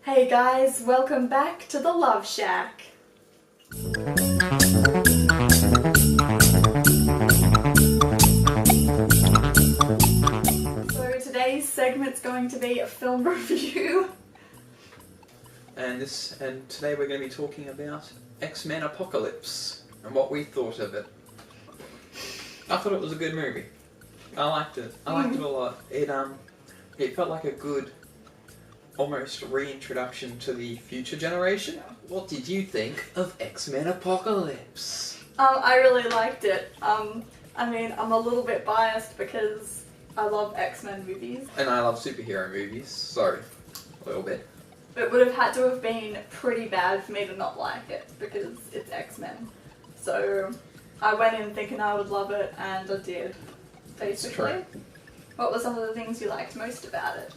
Hey guys, welcome back to the Love Shack. So today's segment's going to be a film review. And today we're going to be talking about X-Men Apocalypse and what we thought of it. I thought it was a good movie. I liked it. I liked it a lot. It felt like a good, almost reintroduction to the future generation. What did you think of X-Men Apocalypse? I really liked it. I'm a little bit biased because I love X-Men movies. And I love superhero movies, so a little bit. It would have had to have been pretty bad for me to not like it because it's X-Men. So I went in thinking I would love it and I did, basically. True. What were some of the things you liked most about it?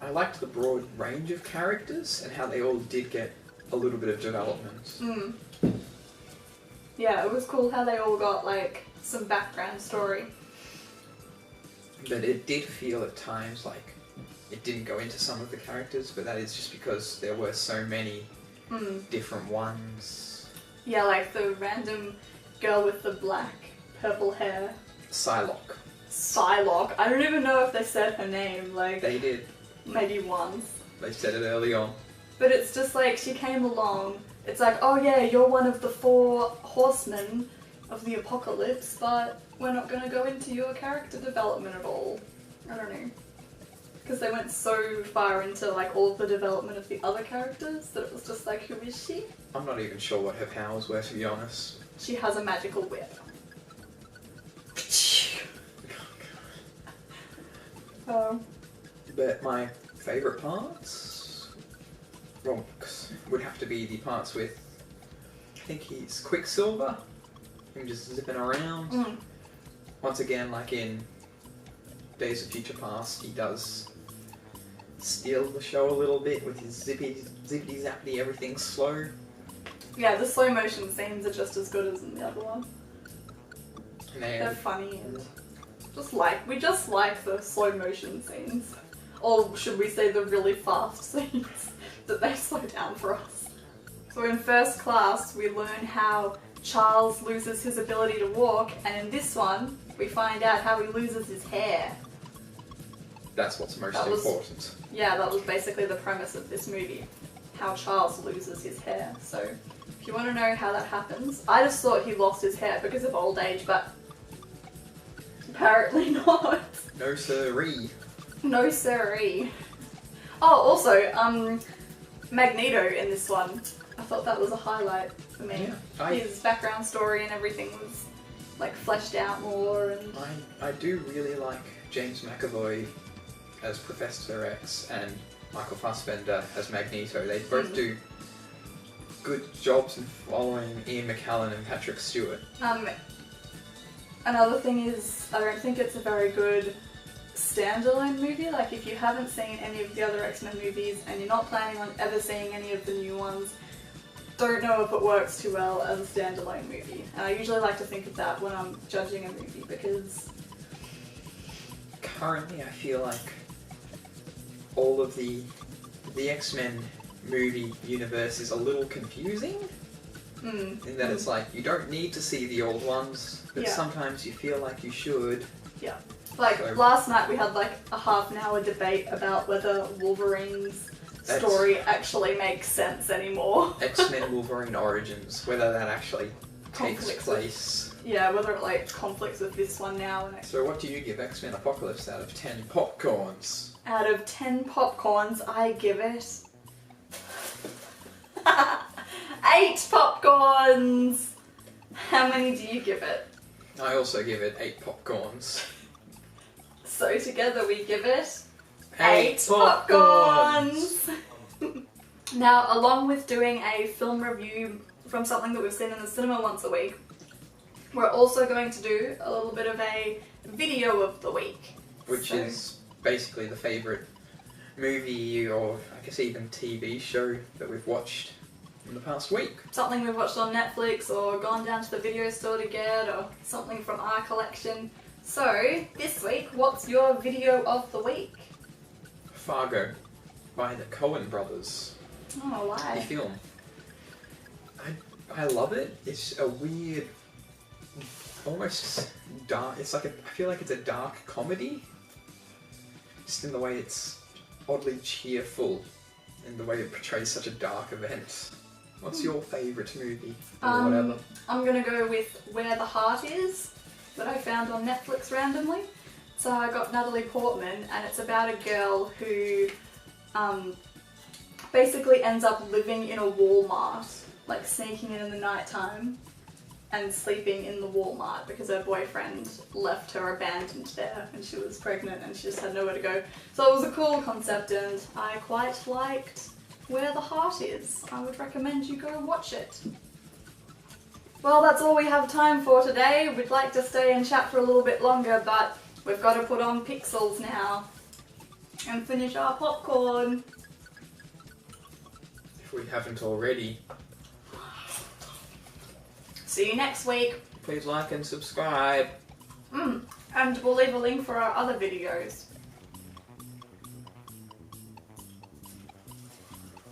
I liked the broad range of characters and how they all did get a little bit of development. Yeah, it was cool how they all got like some background story. But it did feel at times like it didn't go into some of the characters, but that is just because there were so many different ones. Yeah, like the random girl with the black, purple hair. Psylocke. Psylocke. I don't even know if they said her name, like... They did. Maybe once. They said it early on. But it's just like, she came along, it's like, oh yeah, you're one of the 4 horsemen of the apocalypse, but we're not going to go into your character development at all. I don't know. Because they went so far into like all of the development of the other characters that it was just like, who is she? I'm not even sure what her powers were, to be honest. She has a magical whip. But my favourite parts, well, would have to be the parts with, I think he's Quicksilver, him just zipping around. Once again, like in Days of Future Past, he does steal the show a little bit with his zippity zappity, everything's slow. Yeah, the slow motion scenes are just as good as in the other one. And They're funny and we just like the slow motion scenes. Or should we say the really fast scenes that they slow down for us. So in First Class we learn how Charles loses his ability to walk, and in this one we find out how he loses his hair. that's what's most important. Yeah, that was basically the premise of this movie. How Charles loses his hair. So if you want to know how that happens, I just thought he lost his hair because of old age, but apparently not. No siree. No siree. Oh, also, Magneto in this one. I thought that was a highlight for me. Yeah, His background story and everything was like fleshed out more. And I do really like James McAvoy as Professor X and Michael Fassbender as Magneto. They both do good jobs in following Ian McKellen and Patrick Stewart. Another thing is, I don't think it's a very good standalone movie. Like, if you haven't seen any of the other X-Men movies and you're not planning on ever seeing any of the new ones, don't know if it works too well as a standalone movie. And I usually like to think of that when I'm judging a movie because... Currently, I feel like all of the X-Men movie universe is a little confusing. In that it's like, you don't need to see the old ones, but sometimes you feel like you should. Yeah. Like, last night we had like a half-an-hour debate about whether Wolverine's story actually makes sense anymore. X-Men Wolverine Origins, whether that actually takes place. Yeah, whether it like conflicts with this one now. And So what do you give X-Men Apocalypse out of 10 popcorns? out of 10 popcorns, I give it 8 popcorns! How many do you give it? I also give it 8 popcorns. So together we give it 8 popcorns! Now, along with doing a film review from something that we've seen in the cinema once a week, we're also going to do a little bit of a video of the week. Which is basically the favourite movie or I guess even TV show that we've watched in the past week. Something we've watched on Netflix or gone down to the video store to get, or something from our collection. So, this week, what's your video of the week? Fargo. by the Coen brothers. Oh, The why? film. I love it. It's a weird, almost dark. It's like I feel like it's a dark comedy. Just in the way it's oddly cheerful, in the way it portrays such a dark event. What's your favourite movie? Or whatever. I'm gonna go with Where the Heart Is, that I found on Netflix randomly. So I got Natalie Portman, and it's about a girl who basically ends up living in a Walmart, like sneaking in the nighttime and sleeping in the Walmart because her boyfriend left her abandoned there when she was pregnant and she just had nowhere to go. So it was a cool concept and I quite liked Where the Heart Is. I would recommend you go watch it. Well, that's all we have time for today. We'd like to stay and chat for a little bit longer, but we've got to put on Pixels now and finish our popcorn. If we haven't already, See you next week. please like and subscribe. And we'll leave a link for our other videos.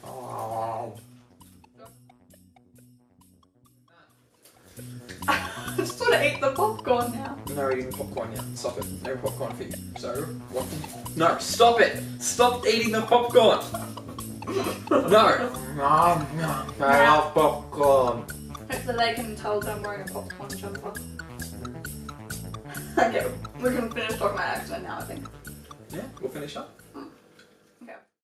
Oh. I just want to eat the popcorn now. No eating popcorn yet. Stop it. No popcorn for you. So, what? No, stop it! Stop eating the popcorn! No! I love popcorn. Hopefully they can tell that I'm wearing a popcorn jumper. Okay, we can finish talking about X-Men now, I think. Yeah, we'll finish up.